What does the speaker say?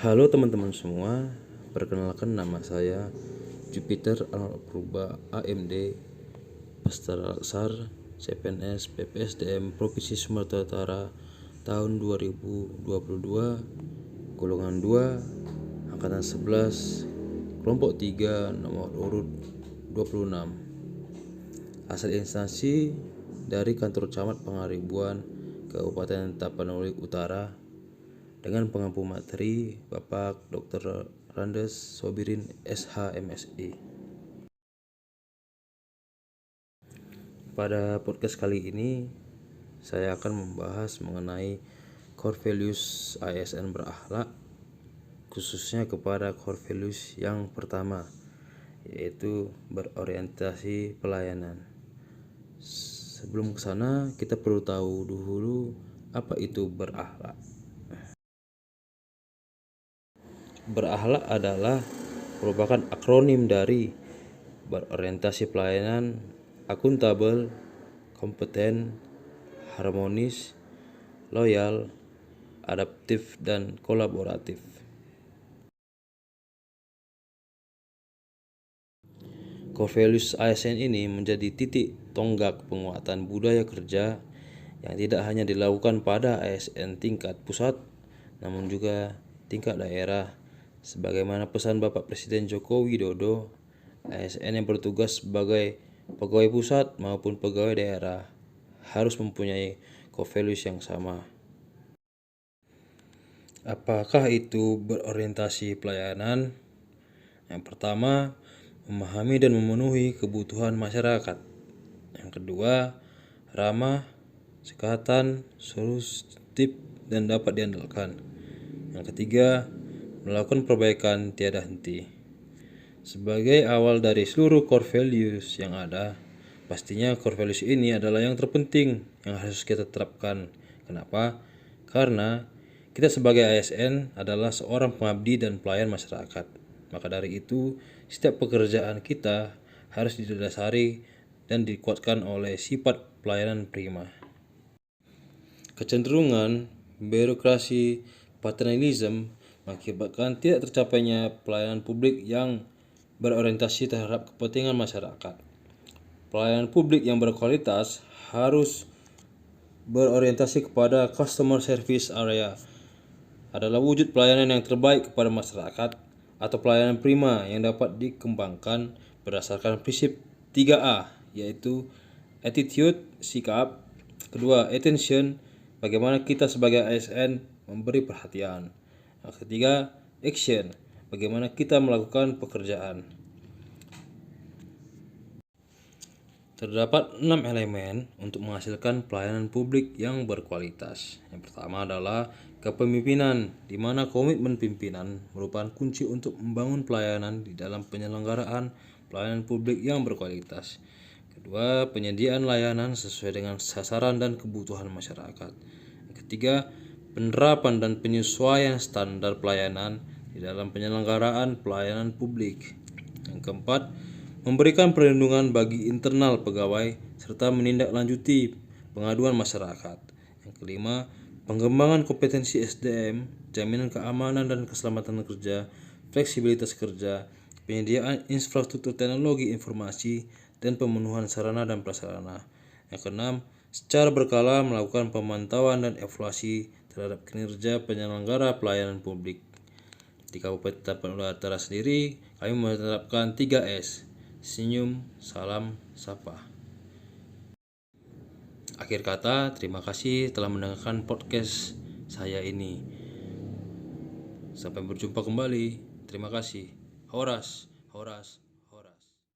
Halo teman-teman semua, perkenalkan nama saya Jupiter Alpurba AMD, Peserta Laksar CPNS PPSDM Provinsi Sumatera Utara tahun 2022, golongan 2, angkatan 11, kelompok 3, nomor urut 26. Asal instansi dari Kantor Camat Pangaribuan, Kabupaten Tapanuli Utara, dengan pengampu materi Bapak Dr. Randes Sobirin SH MSI. Pada podcast kali ini saya akan membahas mengenai core values ASN berakhlak, khususnya kepada core values yang pertama, yaitu berorientasi pelayanan. Sebelum ke sana, kita perlu tahu dulu apa itu berakhlak. Berakhlak adalah merupakan akronim dari berorientasi pelayanan, akuntabel, kompeten, harmonis, loyal, adaptif, dan kolaboratif. Core values ASN ini menjadi titik tonggak penguatan budaya kerja yang tidak hanya dilakukan pada ASN tingkat pusat, namun juga tingkat daerah. Sebagaimana pesan Bapak Presiden Joko Widodo, ASN yang bertugas sebagai pegawai pusat maupun pegawai daerah harus mempunyai core values yang sama. Apakah itu berorientasi pelayanan? Yang pertama, memahami dan memenuhi kebutuhan masyarakat. Yang kedua, ramah, sekatan, solutif, dan dapat diandalkan. Yang ketiga, melakukan perbaikan tiada henti. Sebagai awal dari seluruh core values yang ada, pastinya core values ini adalah yang terpenting yang harus kita terapkan. Kenapa? Karena kita sebagai ASN adalah seorang pengabdi dan pelayan masyarakat. Maka dari itu, setiap pekerjaan kita harus didasari dan dikuatkan oleh sifat pelayanan prima. Kecenderungan birokrasi paternalisme mengakibatkan tidak tercapainya pelayanan publik yang berorientasi terhadap kepentingan masyarakat. Pelayanan publik yang berkualitas harus berorientasi kepada customer service area, adalah wujud pelayanan yang terbaik kepada masyarakat atau pelayanan prima yang dapat dikembangkan berdasarkan prinsip 3A, yaitu attitude, sikap. Kedua, attention, bagaimana kita sebagai ASN memberi perhatian. Yang ketiga, action, bagaimana kita melakukan pekerjaan. Terdapat 6 elemen untuk menghasilkan pelayanan publik yang berkualitas. Yang pertama adalah kepemimpinan, di mana komitmen pimpinan merupakan kunci untuk membangun pelayanan di dalam penyelenggaraan pelayanan publik yang berkualitas. Kedua, penyediaan layanan sesuai dengan sasaran dan kebutuhan masyarakat. Yang ketiga, penerapan dan penyesuaian standar pelayanan di dalam penyelenggaraan pelayanan publik. Yang keempat, memberikan perlindungan bagi internal pegawai serta menindaklanjuti pengaduan masyarakat. Yang kelima, pengembangan kompetensi SDM, jaminan keamanan dan keselamatan kerja, fleksibilitas kerja, penyediaan infrastruktur teknologi informasi, dan pemenuhan sarana dan prasarana. Yang keenam, secara berkala melakukan pemantauan dan evaluasi terhadap kinerja penyelenggara pelayanan publik. Di Kabupaten Tapanuli Utara sendiri, kami menerapkan 3S, senyum, salam, sapa. Akhir kata, terima kasih telah mendengarkan podcast saya ini. Sampai berjumpa kembali. Terima kasih. Horas.